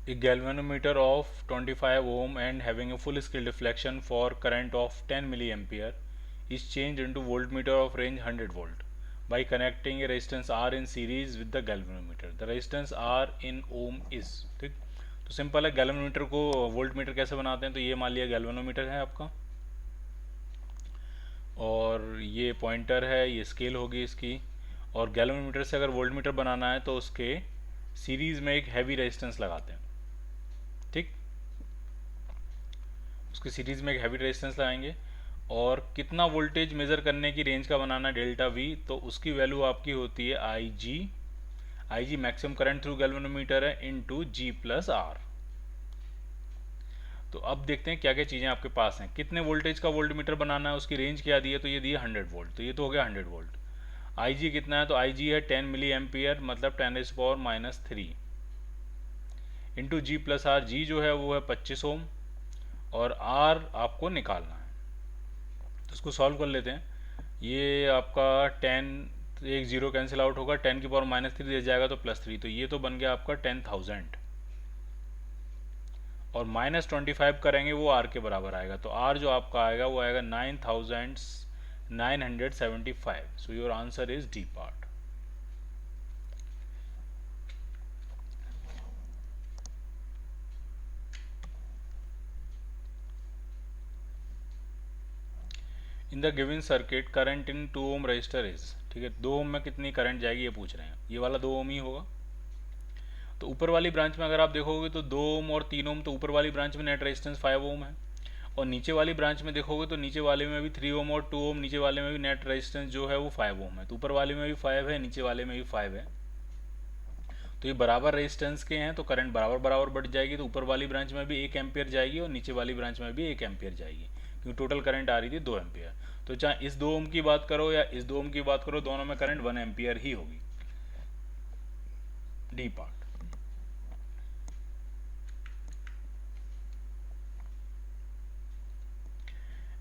A galvanometer of 25 ohm and having a full scale deflection for current of 10 milliampere is changed into voltmeter of range 100 volt by connecting a resistance R in series with the galvanometer. The resistance R in ohm is, ठीक। तो simple है, galvanometer को voltmeter कैसे बनाते हैं, तो ये मान लिया गैल्वेनोमीटर है आपका, और ये पॉइंटर है, ये स्केल होगी इसकी, और गैल्वेनोमीटर से अगर वोल्टमीटर बनाना है तो उसके सीरीज में एक हैवी रेजिस्टेंस लगाते हैं, ठीक। उसके सीरीज में एक हैवी रेजिस्टेंस लगाएंगे, और कितना वोल्टेज मेज़र करने की रेंज का बनाना डेल्टा वी, तो उसकी वैल्यू आपकी होती है आई जी मैक्सिमम करंट थ्रू गैल्वेनोमीटर है इनटू जी प्लस आर। तो अब देखते हैं क्या क्या चीज़ें आपके पास हैं। कितने वोल्टेज का वोल्टमीटर बनाना है, उसकी रेंज क्या दी है, तो ये दी है 100 वोल्ट, तो ये तो हो गया 100 वोल्ट। आई जी कितना है, तो आई जी है 10 मिली एम्पियर, मतलब 10⁻³ into G plus R. G जो है वो है 25 ओम, और आर आपको निकालना है, तो उसको सॉल्व कर लेते हैं। ये आपका 10, एक जीरो कैंसिल आउट होगा, 10⁻³ दे जाएगा तो +3, तो ये तो बन गया आपका 10,000, और -25 करेंगे वो आर के बराबर आएगा, तो आर जो आपका आएगा वो आएगा 9,975। So your answer is D part. In the given circuit current in 2 ohm resistor is, ठीक है, 2 ओम में कितनी करंट जाएगी ये पूछ रहे हैं, ये वाला 2 ओम ही होगा। तो ऊपर वाली ब्रांच में अगर आप देखोगे तो 2 ओम और 3 ओम, तो ऊपर वाली ब्रांच में नेट रेजिस्टेंस 5 ओम है, और नीचे वाली ब्रांच में देखोगे तो नीचे वाले में भी 3 ओम और 2 ओम, नीचे वाले में भी नेट रेजिस्टेंस जो है वो 5 ओम है, तो ऊपर वाले में भी 5 है, नीचे वाले में भी 5 है। तो ये बराबर रेजिस्टेंस के हैं, तो करंट बराबर बराबर बढ़ जाएगी, तो ऊपर वाली ब्रांच में भी 1 एम्पियर जाएगी और नीचे वाली ब्रांच में भी 1 एम्पियर जाएगी, क्योंकि टोटल करंट आ रही थी 2 एम्पियर। तो चाहे इस 2 ओम की बात करो या इस 2 ओम की बात करो, दोनों में करंट 1 एम्पियर ही होगी। D part.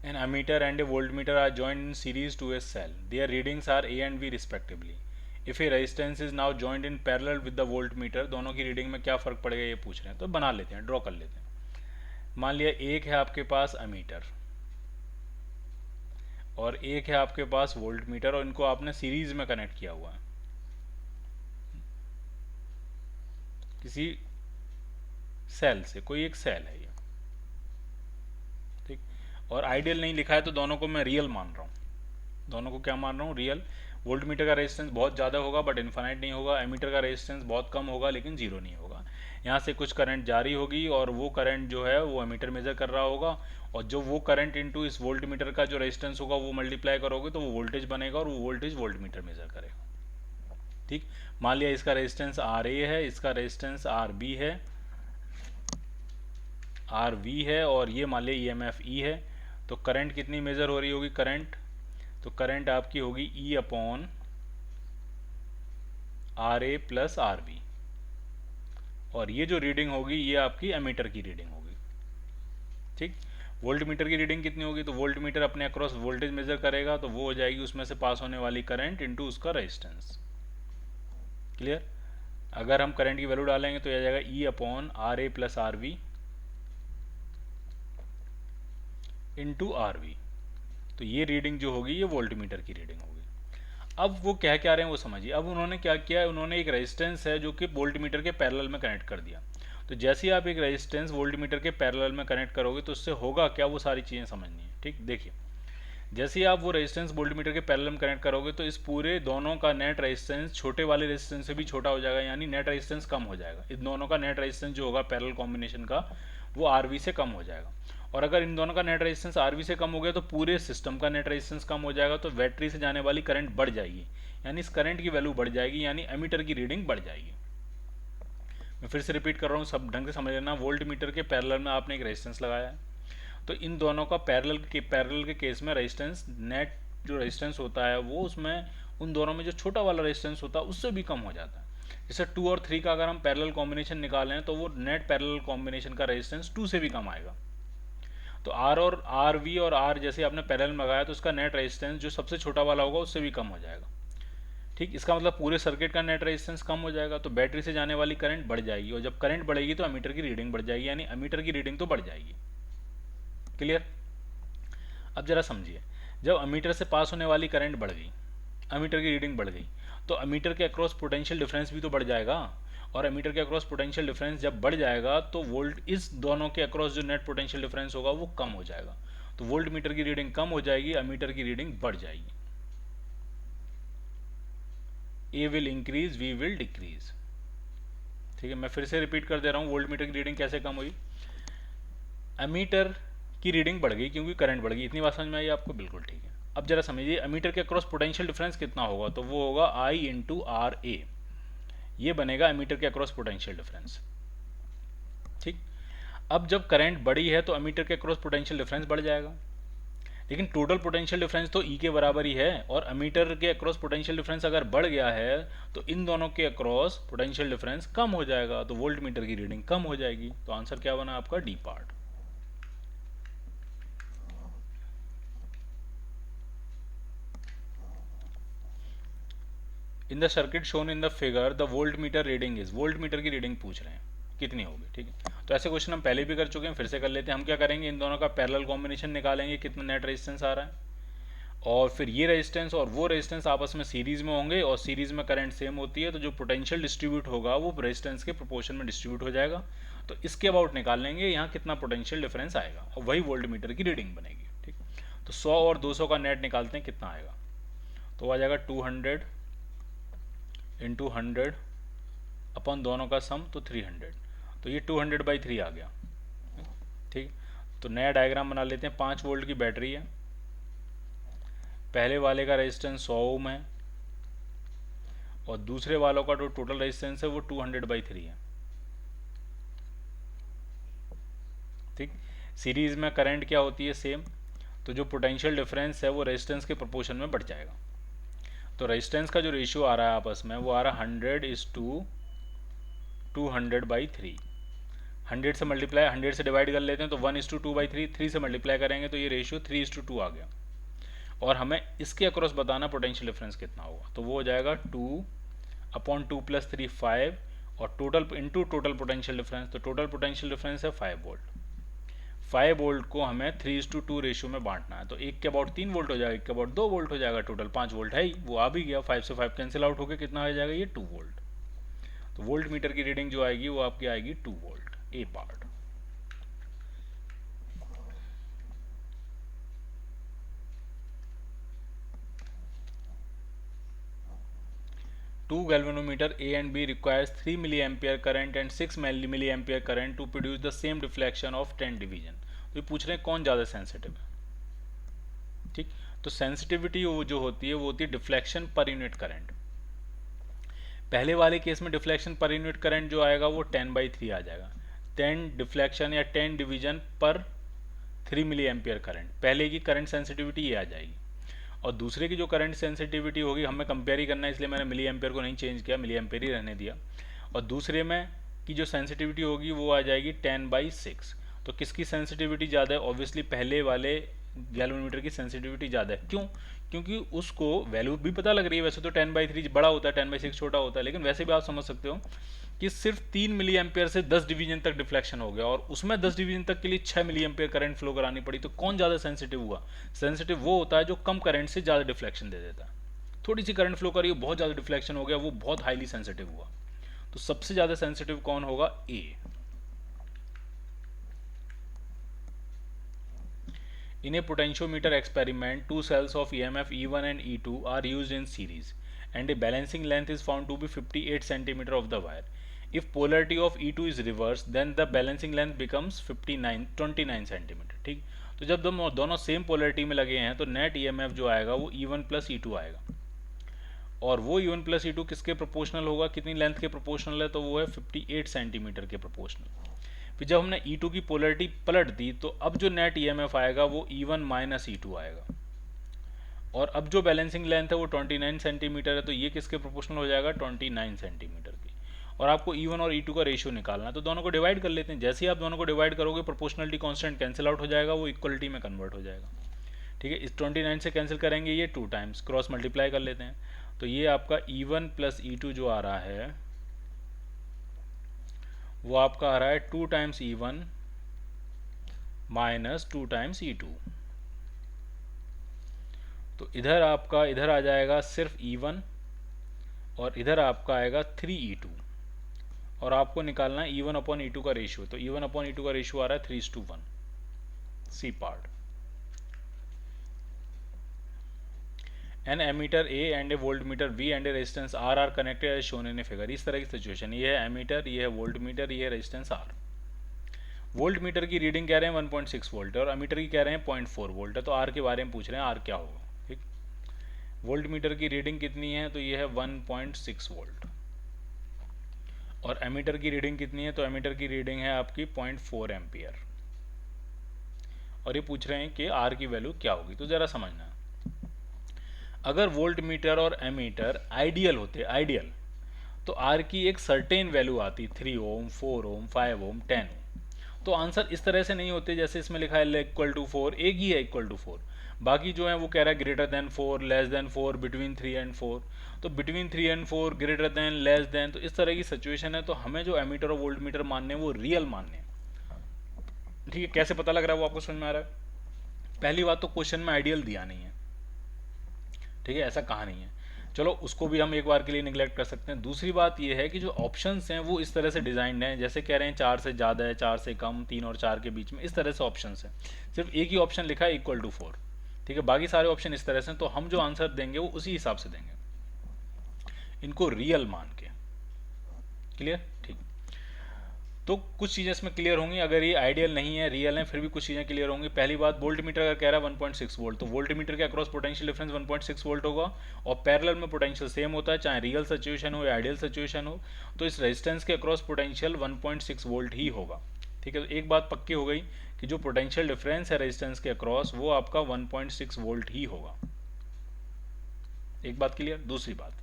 An ammeter and a voltmeter are joined in series to a cell. Their readings are A and B respectively. If a resistance is now joined in parallel with the voltmeter, दोनों की reading में क्या फ़र्क पड़ेगा ये पूछ रहे हैं, तो बना लेते हैं, ड्रॉ कर लेते हैं। मान लिया एक है आपके पास अमीटर और एक है आपके पास वोल्टमीटर, और इनको आपने सीरीज में कनेक्ट किया हुआ है किसी सेल से, कोई एक सेल है ये, ठीक। और आइडियल नहीं लिखा है तो दोनों को मैं रियल मान रहा हूँ, दोनों को क्या मान रहा हूँ, रियल। वोल्टमीटर का रेजिस्टेंस बहुत ज़्यादा होगा बट इन्फाइनाइट नहीं होगा, एमीटर का रेजिस्टेंस बहुत कम होगा लेकिन जीरो नहीं होगा। यहाँ से कुछ करंट जारी होगी और वो करंट जो है वो एमीटर मेजर कर रहा होगा, और जो वो करंट इनटू इस वोल्टमीटर का जो रेजिस्टेंस होगा वो मल्टीप्लाई करोगे तो वो वोल्टेज बनेगा, और वो वोल्टेज वोल्टमीटर मेजर करेगा, ठीक। मान लिया इसका रेजिस्टेंस आर ए है, इसका रेजिस्टेंस आर बी है, आर वी है, और ये मान लिया ई एम एफ ई है। तो करंट कितनी मेजर हो रही होगी, करंट, तो करंट आपकी होगी E upon R A plus R B, और ये जो रीडिंग होगी ये आपकी एमीटर की रीडिंग होगी, ठीक। वोल्ट मीटर की रीडिंग कितनी होगी, तो वोल्ट मीटर अपने अक्रॉस वोल्टेज मेजर करेगा, तो वो हो जाएगी उसमें से पास होने वाली करंट इनटू उसका रेजिस्टेंस। क्लियर। अगर हम करंट की वैल्यू डालेंगे तो यह जाएगा E upon R A plus R V into R V, तो ये रीडिंग जो होगी ये वोल्ट मीटर की रीडिंग होगी। अब वो क्या कह रहे हैं वो समझिए। अब उन्होंने क्या किया, उन्होंने एक रेजिस्टेंस है जो कि वोल्ट मीटर के पैरेलल में कनेक्ट कर दिया। तो जैसे ही आप एक रेजिस्टेंस वोल्ट मीटर के पैरेलल में कनेक्ट करोगे तो उससे होगा क्या, वो सारी चीज़ें समझनी है, ठीक। देखिए, जैसे ही आप वो रेजिस्टेंस वोल्ट मीटर के पैरेलल में कनेक्ट करोगे तो इस पूरे दोनों का नेट रेजिस्टेंस छोटे वाले रेजिस्टेंस से भी छोटा हो जाएगा, यानी नेट रेजिस्टेंस कम हो जाएगा। इन दोनों का नेट रेजिस्टेंस जो होगा पैरेलल कॉम्बिनेशन का वो आरवी से कम हो जाएगा, और अगर इन दोनों का नेट रेजिस्टेंस आरवी से कम हो गया तो पूरे सिस्टम का नेट रेजिस्टेंस कम हो जाएगा, तो बैटरी से जाने वाली करंट बढ़ जाएगी, यानी इस करंट की वैल्यू बढ़ जाएगी, यानी एमीटर की रीडिंग बढ़ जाएगी। मैं फिर से रिपीट कर रहा हूँ, सब ढंग से समझ लेना। वोल्ट मीटर के पैरेलल में आपने एक रेजिस्टेंस लगाया है, तो इन दोनों का पैरेलल के केस में रेजिस्टेंस, नेट जो रेजिस्टेंस होता है वो उसमें उन दोनों में जो छोटा वाला रेजिस्टेंस होता है उससे भी कम हो जाता है। जैसे 2 और 3 का अगर हम पैरेलल कॉम्बिनेशन निकालें तो वो नेट पैरेलल कॉम्बिनेशन का रेजिस्टेंस 2 से भी कम आएगा। तो आर और आर वी और आर जैसे आपने पैरेलल में लगाया तो उसका नेट रेजिस्टेंस जो सबसे छोटा वाला होगा उससे भी कम हो जाएगा, ठीक, इसका मतलब पूरे सर्किट का नेट रेजिस्टेंस कम हो जाएगा, तो बैटरी से जाने वाली करंट बढ़ जाएगी, और जब करंट बढ़ेगी तो अमीटर की रीडिंग बढ़ जाएगी, यानी अमीटर की रीडिंग तो बढ़ जाएगी। क्लियर? अब जरा समझिए, जब अमीटर से पास होने वाली करंट बढ़ गई, अमीटर की रीडिंग बढ़ गई, तो अमीटर के अक्रॉस पोटेंशियल डिफरेंस भी तो बढ़ जाएगा, और अमीटर के अक्रॉस पोटेंशियल डिफरेंस जब बढ़ जाएगा तो वोल्ट इस दोनों के अक्रॉस जो नेट पोटेंशियल डिफरेंस होगा वो कम हो जाएगा, तो वोल्ट मीटर की रीडिंग कम हो जाएगी, अमीटर की रीडिंग बढ़ जाएगी। A will increase, V will decrease. ठीक है, मैं फिर से रिपीट कर दे रहा हूँ, वोल्ट मीटर की रीडिंग कैसे कम हुई? अमीटर की रीडिंग बढ़ गई क्योंकि करंट बढ़ गई। इतनी बात समझ में आई आपको? बिल्कुल ठीक है। अब जरा समझिए, अमीटर के अक्रॉस पोटेंशियल डिफरेंस कितना होगा, तो वो होगा आई इंटू आर ए, ये बनेगा अमीटर के अक्रॉस पोटेंशियल डिफरेंस। ठीक, अब जब करंट बढ़ी है तो अमीटर के अक्रॉस पोटेंशियल डिफरेंस बढ़ जाएगा, लेकिन टोटल पोटेंशियल डिफरेंस तो ई के बराबर ही है, और अमीटर के अक्रॉस पोटेंशियल डिफरेंस अगर बढ़ गया है तो इन दोनों के अक्रॉस पोटेंशियल डिफरेंस कम हो जाएगा, तो वोल्ट मीटर की रीडिंग कम हो जाएगी। तो आंसर क्या बना आपका? D part. In the circuit shown in the figure the volt meter reading is, volt meter की रीडिंग पूछ रहे हैं कितनी होगी। ठीक है, तो ऐसे क्वेश्चन हम पहले भी कर चुके हैं, फिर से कर लेते हैं। हम क्या करेंगे, इन दोनों का पैरेलल कॉम्बिनेशन निकालेंगे, कितना नेट रेजिस्टेंस आ रहा है, और फिर ये रेजिस्टेंस और वो रेजिस्टेंस आपस में सीरीज में होंगे, और सीरीज में करंट सेम होती है, तो जो पोटेंशियल डिस्ट्रीब्यूट होगा वो रेजिस्टेंस के प्रोपोर्शन में डिस्ट्रीब्यूट हो जाएगा, तो इसके अबाउट निकाल लेंगे यहाँ कितना पोटेंशियल डिफरेंस आएगा, और वही वोल्ट मीटर की रीडिंग बनेगी। ठीक, तो 100 और 200 का नेट निकालते हैं, कितना आएगा, तो आ जाएगा 200 इंटू 100 अपन दोनों का सम, तो 300, तो ये 200/3 आ गया। ठीक, तो नया डायग्राम बना लेते हैं। 5 वोल्ट की बैटरी है, पहले वाले का रेजिस्टेंस 100 ओम है, और दूसरे वालों का जो टोटल रेजिस्टेंस है वो 200/3 है। ठीक, सीरीज में करंट क्या होती है? सेम, तो जो पोटेंशियल डिफरेंस है वो रेजिस्टेंस के प्रोपोर्शन में बढ़ जाएगा, तो रेजिस्टेंस का जो रेशियो आ रहा है आपस में वो आ रहा है 100:200/3। 100 से मल्टीप्लाई, 100 से डिवाइड कर लेते हैं तो 1:2/3, 3 से मल्टीप्लाई करेंगे तो ये रेशियो 3:2 आ गया, और हमें इसके अक्रॉस बताना पोटेंशियल डिफरेंस कितना होगा, तो वो हो जाएगा 2/2 + 3 5, और total into total potential difference, तो टोटल पोटेंशियल डिफरेंस है 5 वोल्ट। 5 वोल्ट को हमें 3:2 रेशियो में बांटना है, तो एक के अबाउट 3 वोल्ट हो जाएगा, एक के अबाउट 2 वोल्ट हो जाएगा, टोटल 5 वोल्ट है ही, वो आ भी गया। 5 से 5 कैंसिल आउट होकर कितना हो जाएगा, ये 2 वोल्ट। तो वोल्ट मीटर की रीडिंग जो आएगी वो आपकी आएगी 2 volt, A part. Two galvanometer A and B requires 3 milliampere current and 6 milliampere current to produce the same deflection of 10 division। तो ये पूछ रहे हैं कौन ज़्यादा सेंसिटिव है। ठीक, तो सेंसिटिविटी जो होती है वो होती है डिफ्लेक्शन पर यूनिट करंट। पहले वाले केस में डिफ्लेक्शन पर यूनिट करंट जो आएगा वो 10/3 आ जाएगा, 10 डिफ्लेक्शन या 10 डिवीजन पर 3 मिली एम्पियर करंट, पहले की करंट सेंसिटिविटी ये आ जाएगी। और दूसरे की जो करंट सेंसिटिविटी होगी, हमें कंपेयर ही करना है इसलिए मैंने मिली एम्पियर को नहीं चेंज किया, मिली एम्पियर ही रहने दिया, और दूसरे में की जो सेंसिटिविटी होगी वो आ जाएगी 10/6। तो किसकी सेंसिटिविटी ज़्यादा है? ऑब्वियसली पहले वाले गैल्वेनोमीटर की सेंसिटिविटी ज़्यादा है। क्यों? क्योंकि उसको वैल्यू भी पता लग रही है, वैसे तो 10/3 बड़ा होता है, 10/6 छोटा होता है, लेकिन वैसे भी आप समझ सकते हो कि सिर्फ 3 मिली एम्पियर से 10 डिवीजन तक डिफ्लेक्शन हो गया, और उसमें 10 डिवीजन तक के लिए 6 मिली एम्पियर करंट फ्लो करानी पड़ी। तो कौन ज़्यादा सेंसिटिव हुआ? सेंसिटिव वो होता है जो कम करंट से ज़्यादा डिफ्लेक्शन दे देता है। थोड़ी सी करंट फ्लो करी, बहुत ज़्यादा डिफ्लेक्शन हो गया, वो बहुत हाईली सेंसिटिव हुआ। तो सबसे ज़्यादा सेंसिटिव कौन होगा? ए। In a potentiometer experiment, two cells of EMF E1 and E2 are used in series, and a balancing length is found to be 58 cm of the wire. If polarity of E2 is reversed, then the balancing length becomes 29 cm। ठीक, तो जब दोनों same polarity में लगे हैं तो net EMF जो आएगा वो E1 + E2 आएगा, और वो E1 + E2 किसके प्रोपोर्शनल होगा, कितनी लेंथ के प्रोपोर्शनल है, तो वो है 58 सेंटीमीटर के प्रोपोर्शनल। फिर जब हमने E2 की पोलरिटी पलट दी तो अब जो नेट EMF आएगा वो E1 - E2 आएगा, और अब जो बैलेंसिंग लेंथ है वो 29 सेंटीमीटर है, तो ये किसके प्रोपोर्शनल हो जाएगा, 29 सेंटीमीटर की। और आपको E1 और E2 का रेशियो निकालना है, तो दोनों को डिवाइड कर लेते हैं। जैसे ही आप दोनों को डिवाइड करोगे प्रोपोर्शनलिटी कांस्टेंट कैंसिल आउट हो जाएगा, वो इक्वलिटी में कन्वर्ट हो जाएगा। ठीक है, इस 29 से कैंसिल करेंगे ये 2 टाइम्स, क्रॉस मल्टीप्लाई कर लेते हैं, तो ये आपका E1 प्लस E2 जो आ रहा है वो आपका आ रहा है 2 times E1 minus 2 times E2। तो इधर आ जाएगा सिर्फ E1 और इधर आपका आएगा 3E2 और आपको निकालना है E1 अपॉन E2 का रेशियो। तो E1 अपॉन E2 का रेशियो आ रहा है 3:1। C part. An ammeter A and a volt meter V and a resistance R are connected as shown in a figure. इस तरह की सिचुएशन, ये है एमीटर, ये है वोल्ट मीटर, ये है रेजिस्टेंस R। वोल्ट मीटर की रीडिंग कह रहे हैं 1.6 वोल्ट है और अमीटर की कह रहे हैं 0.4 वोल्ट है। तो R के बारे में पूछ रहे हैं, R क्या होगा। ठीक, वोल्ट मीटर की रीडिंग कितनी है, तो ये है 1.6 वोल्ट और एमीटर की रीडिंग कितनी है, तो एमीटर की रीडिंग है आपकी 0.4 एम्पियर और ये पूछ रहे हैं कि R की वैल्यू क्या होगी। तो ज़रा समझना, अगर वोल्ट मीटर और एमीटर आइडियल होते, आइडियल, तो R की एक सर्टेन वैल्यू आती, 3 ओम, 4 ओम, 5 ओम, 10 ओम। तो आंसर इस तरह से नहीं होते जैसे इसमें लिखा है इक्वल टू 4, एक ही है इक्वल टू 4, बाकी जो है वो कह रहा है greater than 4, less than 4, between 3 and 4। तो between 3 and 4, greater than, less than, तो इस तरह की सिचुएशन है। तो हमें जो एमीटर और वोल्ट मीटर मानने हैं वो रियल मानने हैं। ठीक है, कैसे पता लग रहा है वो आपको समझ में आ रहा है। पहली बात तो क्वेश्चन में आइडियल दिया नहीं है, ठीक है, ऐसा कहा नहीं है, चलो उसको भी हम एक बार के लिए निगलेक्ट कर सकते हैं। दूसरी बात यह है कि जो ऑप्शंस हैं वो इस तरह से डिजाइंड हैं, जैसे कह रहे हैं 4 से ज़्यादा है, 4 से कम, 3 और 4 के बीच में, इस तरह से ऑप्शंस हैं। सिर्फ एक ही ऑप्शन लिखा है इक्वल टू 4, ठीक है, बाकी सारे ऑप्शन इस तरह से। तो हम जो आंसर देंगे वो उसी हिसाब से देंगे, इनको रियल मान के। क्लियर? ठीक, तो कुछ चीज़ें इसमें क्लियर होंगी। अगर ये आइडियल नहीं है, रियल है, फिर भी कुछ चीज़ें क्लियर होंगी। पहली बात, वोल्ट मीटर अगर कह रहा है 1.6 वोल्ट, तो वोल्ट मीटर के अक्रॉस पोटेंशियल डिफरेंस 1.6 वोल्ट होगा और पैरेलल में पोटेंशियल सेम होता है, चाहे रियल सिचुएशन हो या आइडियल सिचुएशन हो। तो इस रेजिस्टेंस के अक्रॉस पोटेंशियल 1.6 वोल्ट ही होगा। ठीक है, तो एक बात पक्की हो गई कि जो पोटेंशियल डिफरेंस है रेजिस्टेंस के अक्रॉस वो आपका 1.6 वोल्ट ही होगा। एक बात क्लियर। दूसरी बात,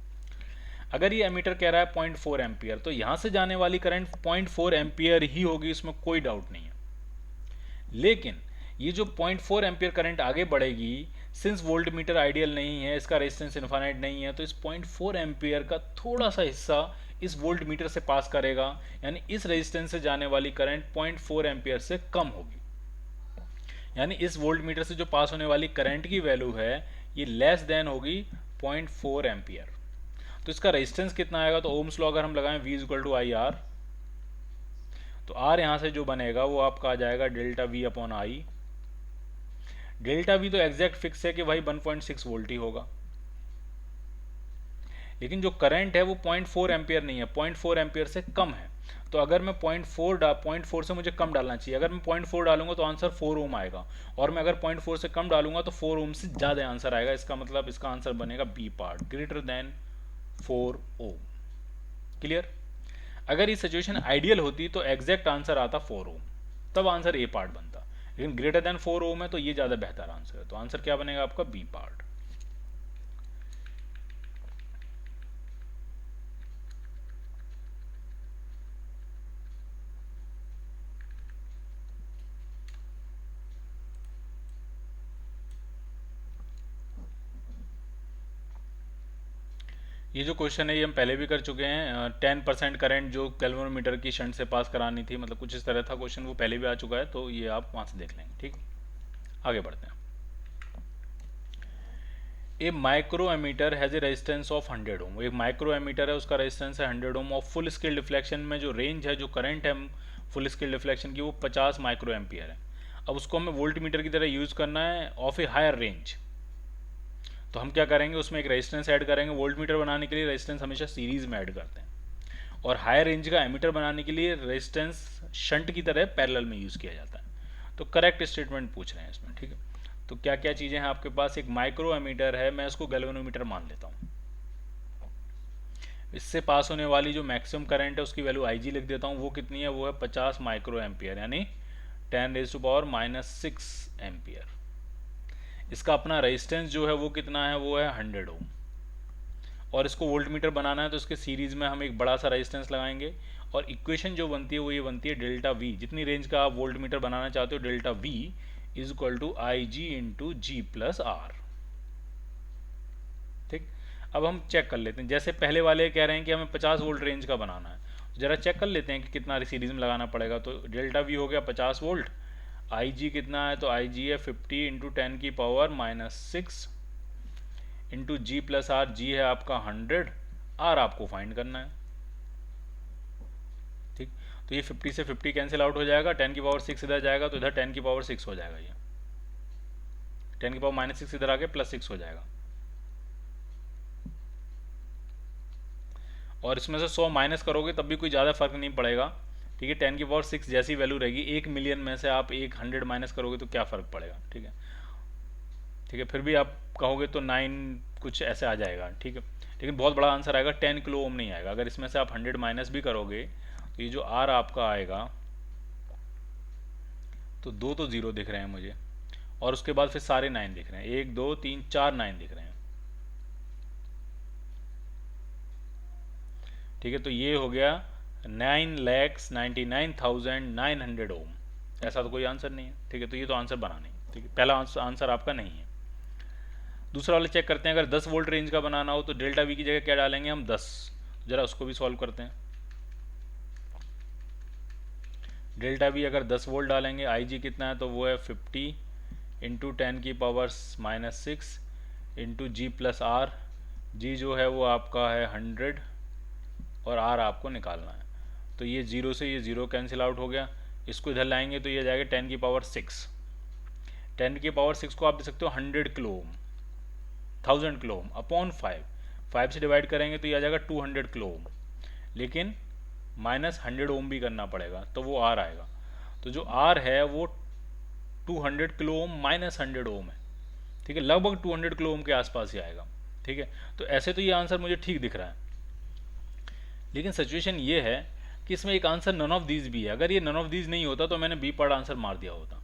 अगर ये एमीटर कह रहा है 0.4 एम्पियर, तो यहां से जाने वाली करंट 0.4 एम्पियर ही होगी, इसमें कोई डाउट नहीं है। लेकिन ये जो 0.4 एम्पियर करंट आगे बढ़ेगी, सिंस वोल्ट मीटर आइडियल नहीं है, इसका रेजिस्टेंस इनफाइनाइट नहीं है, तो इस 0.4 एम्पियर का थोड़ा सा हिस्सा इस वोल्ट मीटर से पास करेगा, यानी इस रेजिस्टेंस से जाने वाली करंट 0.4 एम्पियर से कम होगी। यानी इस वोल्ट मीटर से जो पास होने वाली करंट की वैल्यू है ये लेस देन होगी 0.4 एम्पियर। तो इसका रेजिस्टेंस कितना आएगा, तो ओम्स लॉ अगर हम लगाएं V equal to I R, तो R यहां से जो बनेगा वो आपका आ जाएगा delta V upon I. Delta V तो एग्जैक्ट फिक्स है कि भाई 1.6 वोल्ट ही होगा, लेकिन जो करंट है वो 0.4 एम्पियर नहीं है, 0.4 एम्पियर से कम है। तो अगर मैं 0.4 से मुझे कम डालना चाहिए, अगर मैं 0.4 डालूंगा तो आंसर 4 ओम आएगा, और मैं अगर 0.4 से कम डालूंगा तो 4 ओम से ज़्यादा आंसर आएगा। इसका मतलब इसका आंसर बनेगा बी पार्ट, ग्रेटर देन 4 ओम। क्लियर? अगर ये सिचुएशन आइडियल होती तो एग्जैक्ट आंसर आता 4 ओम, तब आंसर ए पार्ट बनता, लेकिन ग्रेटर देन 4 ओम है तो ये ज़्यादा बेहतर आंसर है। तो आंसर क्या बनेगा आपका, बी पार्ट। ये जो क्वेश्चन है ये हम पहले भी कर चुके हैं। 10% करंट जो गैल्वेनोमीटर की शंट से पास करानी थी, मतलब कुछ इस तरह था क्वेश्चन, वो पहले भी आ चुका है, तो ये आप वहाँ से देख लेंगे। ठीक, आगे बढ़ते हैं। A micro ammeter has a resistance of 100 ohm. एक माइक्रो एमीटर है, उसका रेजिस्टेंस है 100 ओम, और फुल स्केल डिफ्लेक्शन में जो रेंज है, जो करंट है फुल स्केल डिफ्लेक्शन की, वो 50 माइक्रो एम्पियर है। अब उसको हमें वोल्ट मीटर की तरह यूज़ करना है ऑफ ए हायर रेंज। तो हम क्या करेंगे, उसमें एक रेजिस्टेंस ऐड करेंगे। वोल्ट मीटर बनाने के लिए रेजिस्टेंस हमेशा सीरीज में ऐड करते हैं, और हायर रेंज का एमीटर बनाने के लिए रेजिस्टेंस शंट की तरह पैरेलल में यूज़ किया जाता है। तो करेक्ट स्टेटमेंट पूछ रहे हैं इसमें। ठीक है, तो क्या क्या चीज़ें हैं आपके पास, एक माइक्रो एमीटर है, मैं इसको गैल्वेनोमीटर मान लेता हूँ। इससे पास होने वाली जो मैक्सिमम करंट है उसकी वैल्यू IG लिख देता हूँ। वो कितनी है, वो है 50 माइक्रो एम्पियर, यानी 10⁻⁻⁶ एम्पियर। इसका अपना रेजिस्टेंस जो है वो कितना है, वो है 100 ओम, और इसको वोल्ट मीटर बनाना है तो इसके सीरीज में हम एक बड़ा सा रेजिस्टेंस लगाएंगे, और इक्वेशन जो बनती है वो ये बनती है डेल्टा V, जितनी रेंज का आप वोल्ट मीटर बनाना चाहते हो, delta V is equal to IG into G plus R। ठीक, अब हम चेक कर लेते हैं, जैसे पहले वाले कह रहे हैं कि हमें 50 वोल्ट रेंज का बनाना है, तो ज़रा चेक कर लेते हैं कि कितना सीरीज में लगाना पड़ेगा। तो डेल्टा वी हो गया 50 वोल्ट, आई जी कितना है, तो आई जी है 50 into 10⁻⁻⁶ into G plus R, G है आपका 100, आर आपको फाइंड करना है। ठीक, तो ये 50 से 50 कैंसिल आउट हो जाएगा, 10⁻⁶ इधर जाएगा तो इधर 10⁻⁶ हो जाएगा, ये 10⁻⁻�6 इधर आके +6 हो जाएगा, और इसमें से 100 माइनस करोगे तब भी कोई ज़्यादा फर्क नहीं पड़ेगा। ठीक है, 10⁻⁶ जैसी वैल्यू रहेगी, 1 मिलियन में से आप 100 माइनस करोगे तो क्या फ़र्क पड़ेगा। ठीक है, ठीक है, फिर भी आप कहोगे तो 9 कुछ ऐसे आ जाएगा। ठीक है, लेकिन बहुत बड़ा आंसर आएगा, 10 किलो ओम नहीं आएगा। अगर इसमें से आप 100 माइनस भी करोगे तो ये जो आर आपका आएगा, तो 2 तो 0 दिख रहे हैं मुझे, और उसके बाद फिर सारे 9 दिख रहे हैं, 1 2 3 4 9 दिख रहे हैं। ठीक है, तो ये हो गया 9,99,900 ओम। ऐसा तो कोई आंसर नहीं है। ठीक है, तो ये तो आंसर बना नहीं। ठीक है, पहला आंसर आपका नहीं है। दूसरा वाले चेक करते हैं, अगर 10 वोल्ट रेंज का बनाना हो तो डेल्टा वी की जगह क्या डालेंगे हम, 10। जरा उसको भी सॉल्व करते हैं। डेल्टा वी अगर 10 वोल्ट डालेंगे, आई जी कितना है, तो वो है 50 into 10⁻⁻⁶ into G plus R, G जो है वो आपका है 100, और आर आपको निकालना है। तो ये 0 से ये 0 कैंसिल आउट हो गया, इसको इधर लाएंगे तो ये जाएगा 10⁻⁶। 10⁻⁶ को आप दे सकते हो 100 kilo ohm, 1000 kilo ohm upon 5 से डिवाइड करेंगे तो ये आ जाएगा 200 किलो ओम, लेकिन माइनस 100 ओम भी करना पड़ेगा, तो वो आर आएगा। तो जो आर है वो 200 किलो ओम माइनस 100 ओम है। ठीक है, लगभग 200 किलो ओम के आसपास ही आएगा। ठीक है, तो ऐसे तो ये आंसर मुझे ठीक दिख रहा है, लेकिन सिचुएशन ये है कि इसमें एक आंसर नन ऑफ दीज भी है। अगर ये नन ऑफ दीज नहीं होता तो मैंने बी पार्ट आंसर मार दिया होता।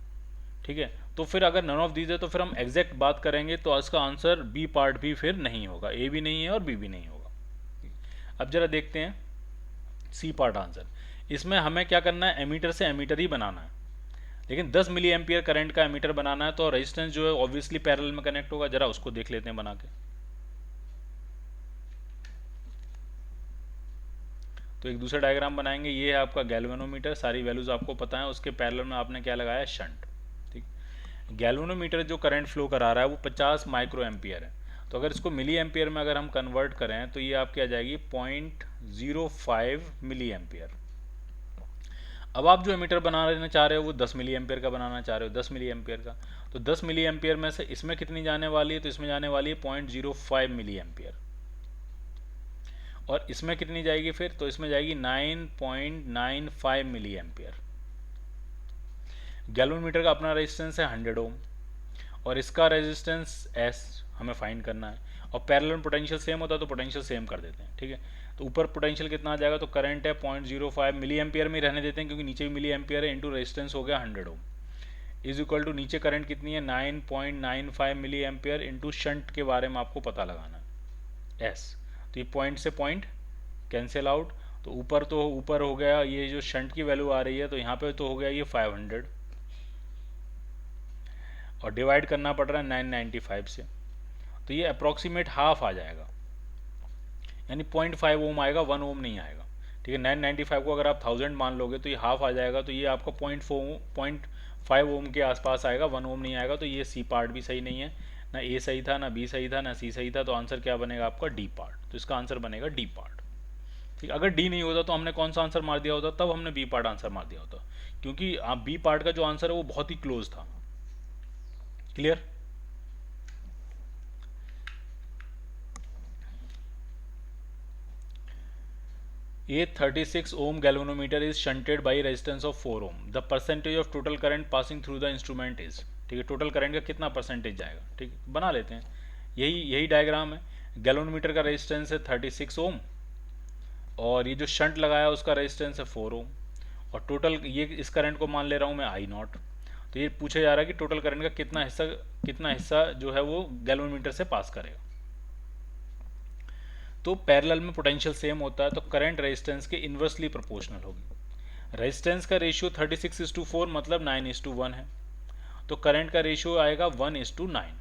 ठीक है, तो फिर अगर नन ऑफ दीज है तो फिर हम एग्जैक्ट बात करेंगे तो इसका आंसर बी पार्ट भी फिर नहीं होगा, ए भी नहीं है और बी भी नहीं होगा। अब जरा देखते हैं सी पार्ट आंसर। इसमें हमें क्या करना है, एमीटर से एमीटर ही बनाना है, लेकिन 10 मिली एम्पियर करंट का एमीटर बनाना है, तो रेजिस्टेंस जो है ऑब्वियसली पैरेलल में कनेक्ट होगा। जरा उसको देख लेते हैं बना के। तो एक दूसरा डायग्राम बनाएंगे, ये है आपका गैल्वेनोमीटर, सारी वैल्यूज आपको पता है, उसके पैरेलल में आपने क्या लगाया, शंट। ठीक, गैल्वेनोमीटर जो करंट फ्लो करा रहा है वो 50 माइक्रो एम्पियर है, तो अगर इसको मिली एम्पियर में अगर हम कन्वर्ट करें तो ये आपकी आ जाएगी 0.05 मिली एम्पियर। अब आप जो एमीटर बनाना चाह रहे हो वो 10 मिली एम्पियर का बनाना चाह रहे हो, 10 मिली एम्पियर का, तो 10 मिली एम्पियर में से इसमें कितनी जाने वाली है, तो इसमें जाने वाली है 0.05 मिली एम्पियर, और इसमें कितनी जाएगी फिर, तो इसमें जाएगी 9.95 मिली एम्पियर। गैल्वेनोमीटर का अपना रेजिस्टेंस है 100 ओम, और इसका रेजिस्टेंस एस हमें फाइंड करना है, और पैरेलल में पोटेंशियल सेम होता है तो पोटेंशियल सेम कर देते हैं। ठीक है, तो ऊपर पोटेंशियल कितना आ जाएगा, तो करंट है 0.05 मिली एम्पियर में रहने देते हैं क्योंकि नीचे भी मिली एम्पियर है, इंटू रेजिस्टेंस हो गया 100 ओम, इज इक्वल टू नीचे करंट कितनी है 9.95 मिली एम्पियर इंटू शंट के बारे में आपको पता लगाना है एस। तो ये पॉइंट से पॉइंट कैंसिल आउट, तो ऊपर हो गया ये जो शंट की वैल्यू आ रही है, तो यहाँ पे तो हो गया ये 500, और डिवाइड करना पड़ रहा है 995 से, तो ये अप्रॉक्सीमेट हाफ आ जाएगा, यानी 0.5 ओम आएगा, 1 ओम नहीं आएगा। ठीक है, 995 को अगर आप 1000 मान लोगे तो ये हाफ आ जाएगा, तो ये आपका 0.5 ओम के आसपास आएगा, 1 ओम नहीं आएगा। तो ये सी पार्ट भी सही नहीं है, ना ए सही था, ना बी सही था, ना सी सही था, तो आंसर क्या बनेगा आपका, डी पार्ट। तो इसका आंसर बनेगा डी पार्ट। ठीक, अगर डी नहीं होता तो हमने कौन सा आंसर मार दिया होता, तब हमने बी पार्ट आंसर मार दिया होता, क्योंकि आप बी पार्ट का जो आंसर है वो बहुत ही क्लोज था। Clear. A 36 ohm galvanometer is shunted by resistance of 4 ohm. The percentage of total current passing through the instrument is, ठीक है, टोटल करंट का कितना परसेंटेज जाएगा। ठीक, बना लेते हैं, यही डायग्राम है। गैल्वेनोमीटर का रेजिस्टेंस है 36 ओम, और ये जो शंट लगाया है उसका रेजिस्टेंस है 4 ओम, और टोटल ये इस करंट को मान ले रहा हूँ मैं आई नॉट। तो ये पूछा जा रहा है कि टोटल करंट का कितना हिस्सा जो है वो गैल्वेनोमीटर से पास करेगा। तो पैरेलल में पोटेंशियल सेम होता है, तो करंट रेजिस्टेंस के इन्वर्सली प्रोपोर्शनल होगी। रेजिस्टेंस का रेशियो 36:4 मतलब 9:1 है, तो करंट का रेशियो आएगा 1:9।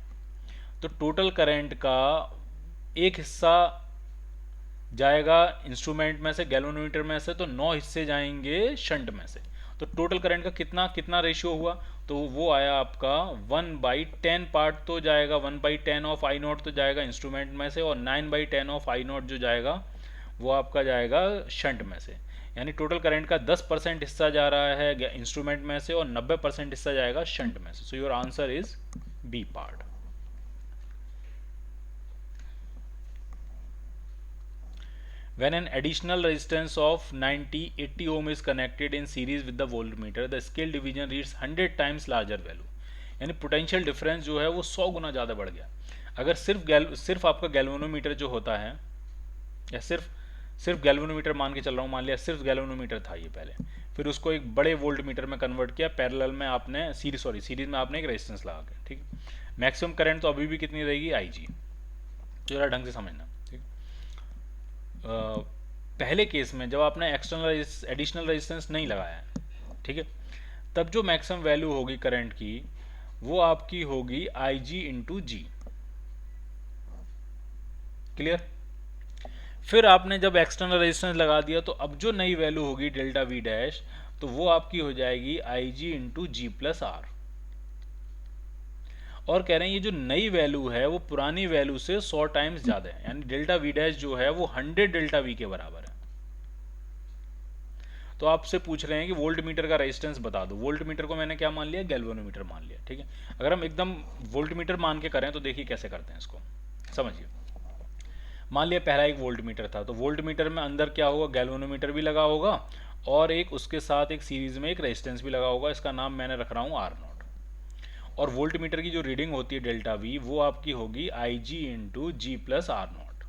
तो टोटल करंट का एक हिस्सा जाएगा इंस्ट्रूमेंट में से, गैल्वेनोमीटर में से, तो 9 हिस्से जाएंगे शंट में से। तो टोटल करंट का कितना कितना रेशियो हुआ, तो वो आया आपका 1/10 पार्ट तो जाएगा, 1/10 ऑफ आई नॉट तो जाएगा इंस्ट्रूमेंट में से, और 9/10 ऑफ आई नॉट जो जाएगा वो आपका जाएगा शंट में से। यानी टोटल करंट का 10% हिस्सा जा रहा है इंस्ट्रूमेंट में से और 90% हिस्सा जाएगा शंट में से। So your answer is B part. When an additional resistance of 90-80 ohm is connected in series with the voltmeter, the scale division reaches 100 times larger value। यानी पोटेंशियल डिफरेंस जो है वो 100 गुना ज़्यादा बढ़ गया। अगर सिर्फ आपका गैल्वेनोमीटर जो होता है, या सिर्फ गैल्वेनोमीटर मान के चल रहा हूँ, मान लिया सिर्फ गैल्वेनोमीटर था ये पहले, फिर उसको एक बड़े वोल्ट मीटर में कन्वर्ट किया, पैरेलल में आपने सीरीज में आपने एक रेजिस्टेंस लगा के, ठीक। मैक्सिमम करंट तो अभी भी कितनी रहेगी, IG। तो जरा ढंग से समझना, ठीक। पहले केस में जब आपने एक्सटर्नल एडिशनल रेजिस्टेंस नहीं लगाया है, ठीक है, तब जो मैक्सिमम वैल्यू होगी करंट की वो आपकी होगी IG इंटू जी। क्लियर। फिर आपने जब एक्सटर्नल रेजिस्टेंस लगा दिया तो अब जो नई वैल्यू होगी डेल्टा वी डैश, तो वो आपकी हो जाएगी IG into G plus R. और कह रहे हैं ये जो नई वैल्यू है वो पुरानी वैल्यू से 100 टाइम्स ज्यादा है, यानी डेल्टा वी डैश जो है वो 100 डेल्टा वी के बराबर है। तो आपसे पूछ रहे हैं कि वोल्ट मीटर का रेजिस्टेंस बता दो। वोल्ट मीटर को मैंने क्या मान लिया, गैल्वेनोमीटर मान लिया, ठीक है। अगर हम एकदम वोल्ट मीटर मान के करें तो देखिए कैसे करते हैं इसको, समझिए। मान लिया पहला एक वोल्ट मीटर था, तो वोल्ट मीटर में अंदर क्या होगा, गैल्वेनोमीटर भी लगा होगा और एक उसके साथ एक सीरीज में एक रेजिस्टेंस भी लगा होगा, इसका नाम मैंने रख रहा हूँ R0। और वोल्ट मीटर की जो रीडिंग होती है डेल्टा वी, वो आपकी होगी IG into G plus R0।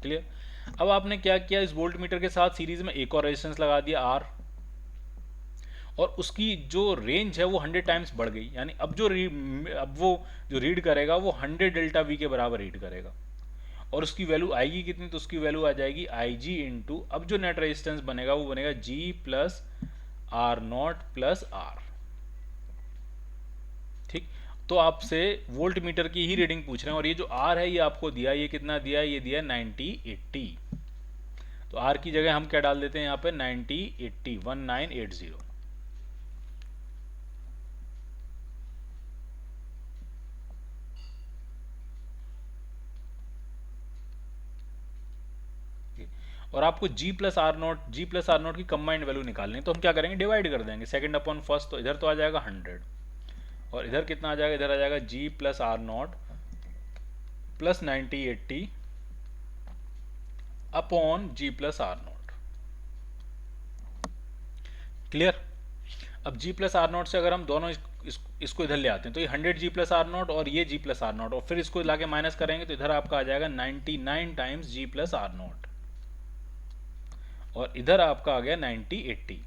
Clear. अब आपने क्या किया, इस वोल्ट मीटर के साथ सीरीज में एक और रेजिस्टेंस लगा दिया R, और उसकी जो रेंज है वो 100 टाइम्स बढ़ गई, यानी अब वो जो रीड करेगा वो 100 डेल्टा वी के बराबर रीड करेगा। और उसकी वैल्यू आएगी कितनी, तो उसकी वैल्यू आ जाएगी IG इंटू, अब जो नेट रेजिस्टेंस बनेगा वो बनेगा G plus R0 plus R। ठीक। तो आपसे वोल्ट मीटर की ही रीडिंग पूछ रहे हैं, और ये जो R है ये आपको दिया, ये कितना दिया, ये दिया 90-80। तो R की जगह हम क्या डाल देते हैं यहाँ पे, 90-80, 1980। और आपको G प्लस आर नोट की कंबाइंड वैल्यू निकालनी है, तो हम क्या करेंगे, डिवाइड कर देंगे सेकंड अपॉन फर्स्ट। तो इधर तो आ जाएगा 100, और इधर कितना आ जाएगा, इधर आ जाएगा G plus R0 plus 90-80 upon G plus R0। Clear. अब G प्लस R0 से अगर हम दोनों इसको इधर ले आते हैं तो ये 100 G प्लस R0 और ये G प्लस R0, और फिर इसको लाके माइनस करेंगे तो इधर आपका आ जाएगा 99 टाइम्स G प्लस R0, और इधर आपका आ गया 90-80,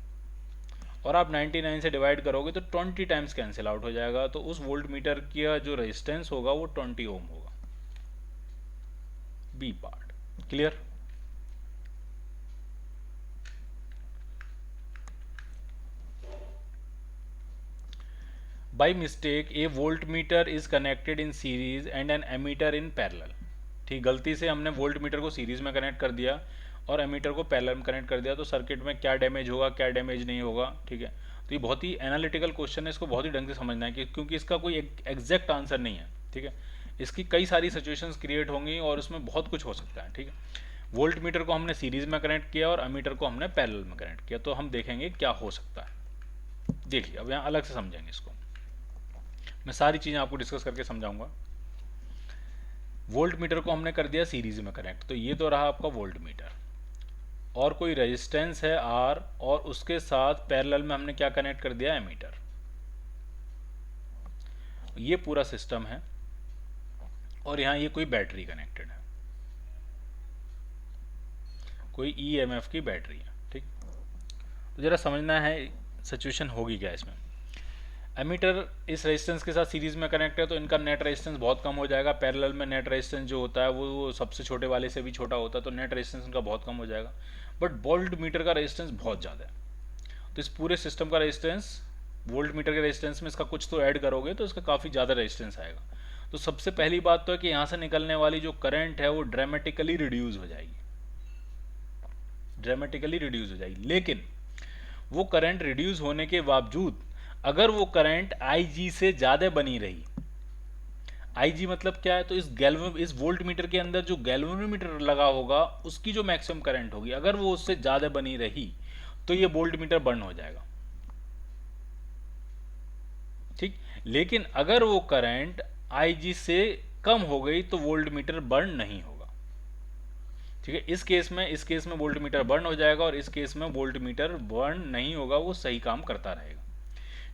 और आप 99 से डिवाइड करोगे तो 20 टाइम्स कैंसिल आउट हो जाएगा। तो उस वोल्ट मीटर का जो रेजिस्टेंस होगा वो 20 ओम होगा। B part. Clear. By mistake a volt meter is connected in series and an ammeter in parallel. ठीक, गलती से हमने वोल्ट मीटर को सीरीज में कनेक्ट कर दिया और एमीटर को पैरेलल में कनेक्ट कर दिया, तो सर्किट में क्या डैमेज होगा, क्या डैमेज नहीं होगा। ठीक है, तो ये बहुत ही एनालिटिकल क्वेश्चन है, इसको बहुत ही ढंग से समझना है क्योंकि इसका कोई एग्जैक्ट आंसर नहीं है। ठीक है, इसकी कई सारी सिचुएशंस क्रिएट होंगी और उसमें बहुत कुछ हो सकता है। ठीक है, वोल्ट मीटर को हमने सीरीज में कनेक्ट किया और एमीटर को हमने पैरेलल में कनेक्ट किया, तो हम देखेंगे क्या हो सकता है। देखिए अब यहाँ अलग से समझेंगे इसको, मैं सारी चीज़ें आपको डिस्कस करके समझाऊंगा। वोल्ट मीटर को हमने कर दिया सीरीज में कनेक्ट, तो ये तो रहा आपका वोल्ट मीटर, और कोई रेजिस्टेंस है R, और उसके साथ पैरेलल में हमने क्या कनेक्ट कर दिया, एमीटर। ये पूरा सिस्टम है, और यहाँ ये कोई बैटरी कनेक्टेड है, कोई EMF की बैटरी है। ठीक, तो जरा समझना है सिचुएशन होगी क्या इसमें। एमीटर इस रेजिस्टेंस के साथ सीरीज में कनेक्ट है, तो इनका नेट रेजिस्टेंस बहुत कम हो जाएगा। पैरेलल में नेट रेजिस्टेंस जो होता है वो सबसे छोटे वाले से भी छोटा होता है, तो नेट रेजिस्टेंस इनका बहुत कम हो जाएगा। बट वोल्ट मीटर का रेजिस्टेंस बहुत ज़्यादा है, तो इस पूरे सिस्टम का रेजिस्टेंस वोल्ट मीटर के रेजिस्टेंस में इसका कुछ तो ऐड करोगे तो इसका काफ़ी ज़्यादा रेजिस्टेंस आएगा। तो सबसे पहली बात तो है कि यहाँ से निकलने वाली जो करंट है वो ड्रामेटिकली रिड्यूस हो जाएगी, ड्रामेटिकली रिड्यूस हो जाएगी। लेकिन वो करंट रिड्यूस होने के बावजूद अगर वो करंट IG से ज़्यादा बनी रही, IG मतलब क्या है, तो इस वोल्ट मीटर के अंदर जो गैल्वेनोमीटर लगा होगा उसकी जो मैक्सिमम करंट होगी अगर वो उससे ज़्यादा बनी रही तो ये वोल्ट मीटर बर्न हो जाएगा, ठीक। लेकिन अगर वो करंट IG से कम हो गई तो वोल्ट मीटर बर्न नहीं होगा, ठीक है। इस केस में वोल्ट मीटर बर्न हो जाएगा और इस केस में वोल्ट मीटर बर्न नहीं होगा, वो सही काम करता रहेगा,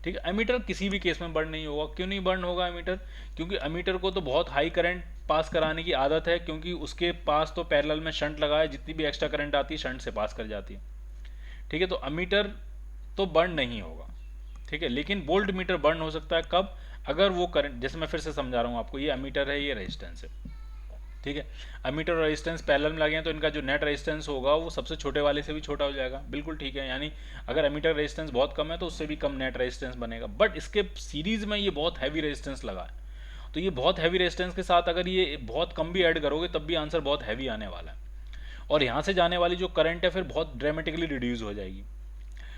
ठीक है। एमीटर किसी भी केस में बर्न नहीं होगा। क्यों नहीं बर्न होगा एमीटर? क्योंकि एमीटर को तो बहुत हाई करंट पास कराने की आदत है, क्योंकि उसके पास तो पैरेलल में शंट लगा है, जितनी भी एक्स्ट्रा करंट आती है शंट से पास कर जाती है, ठीक है। तो एमीटर तो बर्न नहीं होगा, ठीक है। लेकिन वोल्ट मीटर बर्न हो सकता है, कब? अगर वो करंट, जैसे मैं फिर से समझा रहा हूँ आपको, ये एमीटर है, ये रेजिस्टेंस है, ठीक है। एमीटर और रेजिस्टेंस पैरेलल में लगे हैं तो इनका जो नेट रेजिस्टेंस होगा वो सबसे छोटे वाले से भी छोटा हो जाएगा, बिल्कुल ठीक है। यानी अगर एमीटर रेजिस्टेंस बहुत कम है तो उससे भी कम नेट रेजिस्टेंस बनेगा। बट इसके सीरीज में ये बहुत हैवी रेजिस्टेंस लगा है, तो ये बहुत हैवी रेजिस्टेंस के साथ अगर ये बहुत कम भी ऐड करोगे तब भी आंसर बहुत हैवी आने वाला है, और यहाँ से जाने वाली जो करंट है फिर बहुत ड्रामेटिकली रिड्यूस हो जाएगी।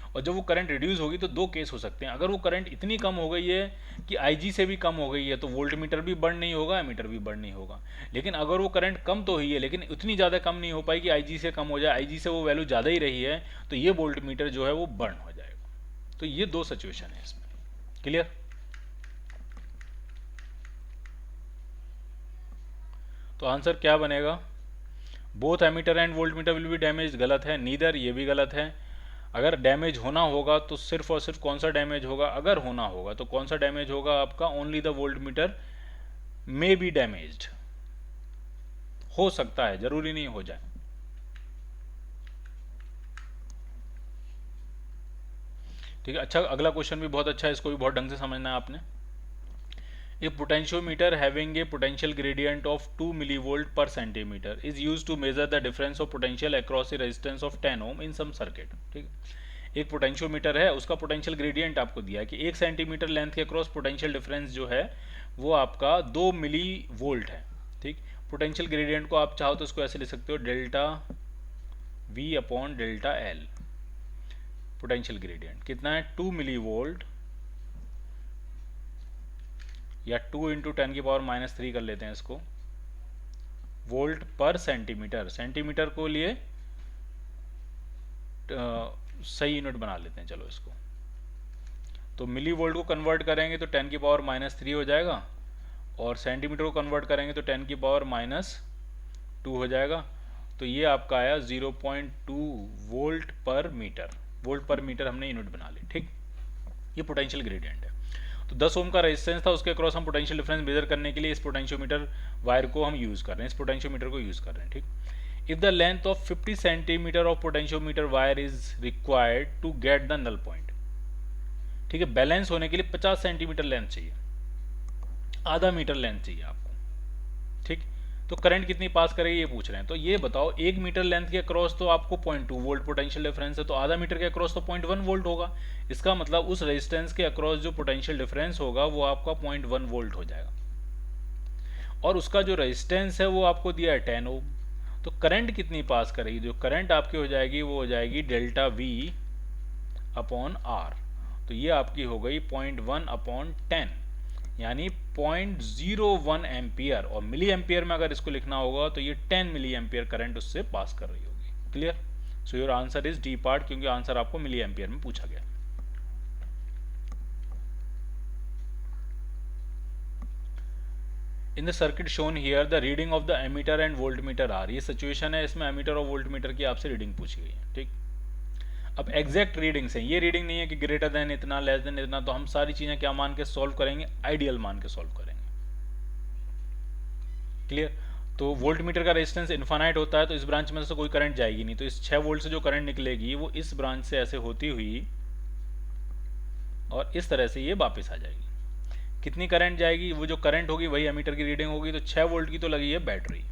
और जब वो करंट रिड्यूस होगी तो दो केस हो सकते हैं। अगर वो करंट इतनी कम हो गई है कि IG से भी कम हो गई है तो वोल्ट मीटर भी बर्न नहीं होगा, एमीटर भी बर्न नहीं होगा। लेकिन अगर वो करंट कम तो हुई है लेकिन उतनी ज़्यादा कम नहीं हो पाई कि IG से कम हो जाए, IG से वो वैल्यू ज़्यादा ही रही है, तो ये वोल्ट मीटर जो है वो बर्न हो जाएगा। तो ये दो सिचुएशन है इसमें, क्लियर? तो आंसर क्या बनेगा? Both ammeter and volt meter will be damage, गलत है। नीदर, ये भी गलत है। अगर डैमेज होना होगा तो सिर्फ और सिर्फ कौन सा डैमेज होगा? अगर होना होगा तो कौन सा डैमेज होगा आपका? Only the volt meter may be damaged, हो सकता है, जरूरी नहीं हो जाए। ठीक है। अच्छा, अगला क्वेश्चन भी बहुत अच्छा है, इसको भी बहुत ढंग से समझना है आपने। A potentiometer having a potential gradient of 2 millivolt per centimeter is used to measure the difference of potential across a resistance of 10 ohm in some circuit। ठीक है। एक पोटेंशियोमीटर है, उसका पोटेंशियल ग्रेडियंट आपको दिया है कि 1 सेंटीमीटर लेंथ के अक्रॉस पोटेंशियल डिफरेंस जो है वो आपका 2 मिली वोल्ट है, ठीक। पोटेंशियल ग्रेडियंट को आप चाहो तो उसको ऐसे लिख सकते हो, delta V upon delta L। Potential gradient कितना है? 2 मिली वोल्ट, या 2 इंटू 10 की पावर -3 कर लेते हैं इसको, वोल्ट पर सेंटीमीटर। सेंटीमीटर को लिए सही यूनिट बना लेते हैं, चलो इसको। तो मिली वोल्ट को कन्वर्ट करेंगे तो 10 की पावर -3 हो जाएगा, और सेंटीमीटर को कन्वर्ट करेंगे तो 10 की पावर -2 हो जाएगा। तो ये आपका आया 0.2 वोल्ट पर मीटर। वोल्ट पर मीटर हमने यूनिट बना ली, ठीक। ये पोटेंशियल ग्रेडियंट है। तो 10 ओम का रेजिस्टेंस था, उसके अक्रॉस हम पोटेंशियल डिफरेंस मेजर करने के लिए इस पोटेंशियोमीटर वायर को हम यूज़ कर रहे हैं, इस पोटेंशियोमीटर को यूज़ कर रहे हैं, ठीक। If the length of 50 centimetre of potentiometer wire is required to get the null point, ठीक है। बैलेंस होने के लिए 50 सेंटीमीटर लेंथ चाहिए, आधा मीटर लेंथ चाहिए आपको, ठीक। तो करंट कितनी पास करेगी ये पूछ रहे हैं। तो ये बताओ, 1 मीटर लेंथ के अक्रॉस तो आपको 0.2 वोल्ट पोटेंशियल डिफरेंस है, तो आधा मीटर के अक्रॉस तो 0.1 वोल्ट होगा। इसका मतलब उस रेजिस्टेंस के अक्रॉस जो पोटेंशियल डिफरेंस होगा वो आपका 0.1 वोल्ट हो जाएगा, और उसका जो रेजिस्टेंस है वो आपको दिया है 10 ओम। तो करंट कितनी पास करेगी? जो करंट आपकी हो जाएगी वो हो जाएगी डेल्टा V अपॉन R। तो ये आपकी हो गई 0.1 अपॉन 10, यानी 0.01 एम्पियर, और मिली एम्पियर में अगर इसको लिखना होगा तो ये 10 मिली एम्पियर करंट उससे पास कर रही होगी, clear? So your answer is D part, क्योंकि आंसर आपको मिली एम्पियर में पूछा गया। In the circuit shown here the reading of the ammeter and voltmeter are. ये सिचुएशन है, इसमें एमीटर और वोल्टमीटर की आपसे रीडिंग पूछी गई है, ठीक। अब एग्जैक्ट रीडिंग्स हैं, ये रीडिंग नहीं है कि ग्रेटर देन इतना, लेस देन इतना। तो हम सारी चीजें क्या मान के सॉल्व करेंगे? आइडियल मान के सॉल्व करेंगे, क्लियर? तो वोल्ट मीटर का रेजिस्टेंस इन्फानाइट होता है, तो इस ब्रांच में से कोई करंट जाएगी नहीं, तो इस 6 वोल्ट से जो करंट निकलेगी वो इस ब्रांच से ऐसे होती हुई और इस तरह से ये वापस आ जाएगी। कितनी करंट जाएगी? वो जो करंट होगी वही एमीटर की रीडिंग होगी। तो 6 वोल्ट की तो लगी है बैटरी,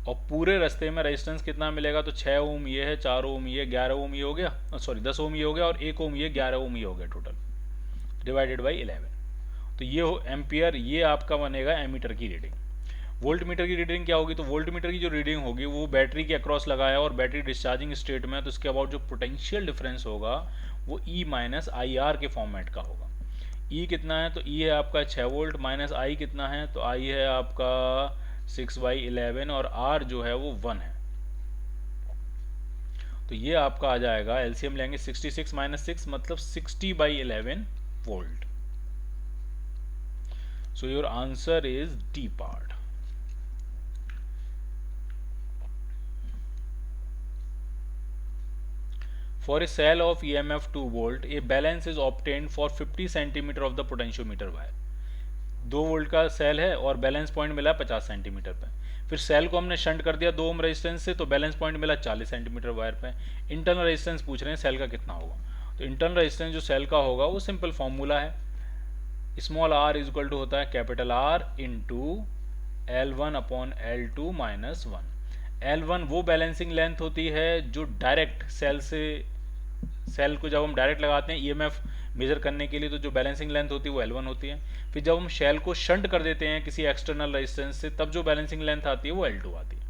और पूरे रास्ते में रेजिस्टेंस कितना मिलेगा? तो 6 ओम ये है, 4 ओम ये, 11 ओम ये हो गया, सॉरी 10 ओम ये हो गया, और 1 ओम ये, 11 ओम ये हो गया टोटल, डिवाइडेड बाई 11। तो ये हो एम्पियर, ये आपका बनेगा एमीटर की रीडिंग। वोल्ट मीटर की रीडिंग क्या होगी, तो वोल्ट मीटर की जो रीडिंग होगी वो बैटरी के अक्रॉस लगाया और बैटरी डिस्चार्जिंग स्टेट में, तो इसके अबाउट जो पोटेंशियल डिफरेंस होगा वो E माइनस आई आर के फॉर्मेट का होगा। E कितना है, तो E है आपका 6 वोल्ट, माइनस I कितना है, तो I है आपका 6/11 और R जो है वो 1 है। तो ये आपका आ जाएगा, एलसीएम लेंगे 66 माइनस 6 मतलब 60/11 volt. So your answer is D part. For a cell of EMF 2 volt, a balance is obtained for 50 centimetre of the potentiometer wire। 2 volt का सेल है और बैलेंस पॉइंट मिला 50 सेंटीमीटर पे। फिर सेल को हमने शंट कर दिया 2 ओम रेजिस्टेंस से, तो बैलेंस पॉइंट मिला 40 सेंटीमीटर वायर पे। इंटरनल रेजिस्टेंस पूछ रहे हैं सेल का कितना होगा, तो इंटरनल रेजिस्टेंस जो सेल का होगा वो सिंपल फॉर्मूला है, small r is equal to होता है capital R into L1 upon L2 minus 1। L1 वो बैलेंसिंग लेंथ होती है जो डायरेक्ट सेल को जब हम डायरेक्ट लगाते हैं ईएमएफ मेजर करने के लिए, तो जो बैलेंसिंग लेंथ होती है वो L1 होती है। फिर जब हम शेल को शंट कर देते हैं किसी एक्सटर्नल रेजिस्टेंस से, तब जो बैलेंसिंग लेंथ आती है वो L2 आती है।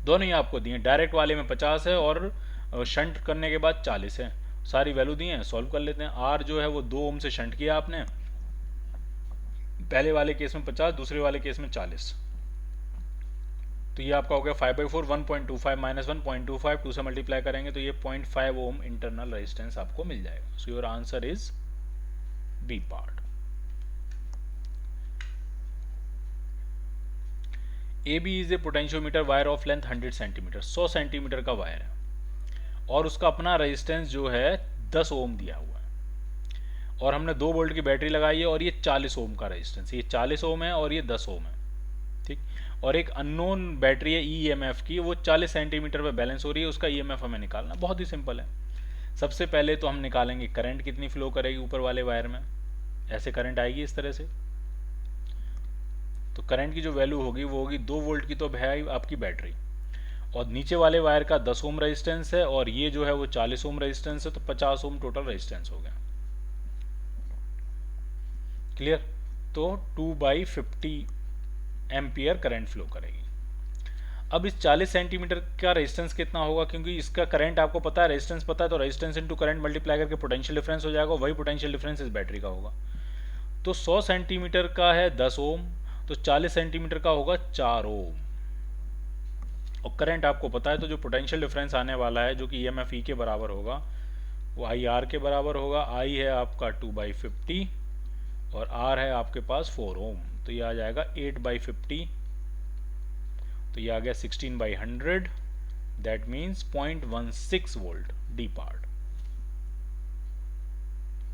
दोनों ही आपको दिए, डायरेक्ट वाले में 50 है और शंट करने के बाद 40 है। सारी वैल्यू दी हैं, सॉल्व कर लेते हैं। आर जो है वो 2 ओम से शंट किया आपने, पहले वाले केस में 50, दूसरे वाले केस में 40, तो ये आपका हो गया 5/4, 1.25 माइनस 1.25, 2 से मल्टीप्लाई करेंगे तो ये 0.5 ओम इंटरनल रेजिस्टेंस आपको मिल जाएगा। So your answer is B part. A B is a potentiometer wire of length 100 centimetre, 100 centimetre का वायर है और उसका अपना रेजिस्टेंस जो है 10 ओम दिया हुआ है और हमने 2 वोल्ट की बैटरी लगाई है और ये 40 ओम का रेजिस्टेंस, ये 40 ओम है और ये 10 ओम है, ठीक। और एक अननोन बैटरी है ईएमएफ की, वो 40 सेंटीमीटर पे बैलेंस हो रही है, उसका ईएमएफ हमें निकालना बहुत ही सिंपल है। सबसे पहले तो हम निकालेंगे करंट कितनी फ्लो करेगी ऊपर वाले वायर में, ऐसे करंट आएगी इस तरह से, तो करंट की जो वैल्यू होगी वो होगी 2 वोल्ट की तो है आपकी बैटरी, और नीचे वाले वायर का 10 ओम रेजिस्टेंस है और ये जो है वो 40 ओम रेजिस्टेंस है, तो 50 ओम टोटल रेजिस्टेंस हो गया। क्लियर, तो 2/50 एम्पियर करंट फ्लो करेगी। अब इस 40 सेंटीमीटर का रेजिस्टेंस कितना होगा, क्योंकि इसका करंट आपको पता है, रेजिस्टेंस पता है, तो रेजिस्टेंस इनटू करंट मल्टीप्लाई करके पोटेंशियल डिफरेंस हो जाएगा, वही पोटेंशियल डिफरेंस इस बैटरी का होगा। तो 100 सेंटीमीटर का है 10 ओम, तो 40 सेंटीमीटर का होगा 4 ओम, और करंट आपको पता है, तो जो पोटेंशियल डिफरेंस आने वाला है जो कि ईएमएफ ई के बराबर होगा वो आई आर के बराबर होगा। आई है आपका 2/50 और आर है आपके पास 4 ओम, तो ये आ जाएगा 8/50, तो ये आ गया 16/100, that means 0.16 volt, D part.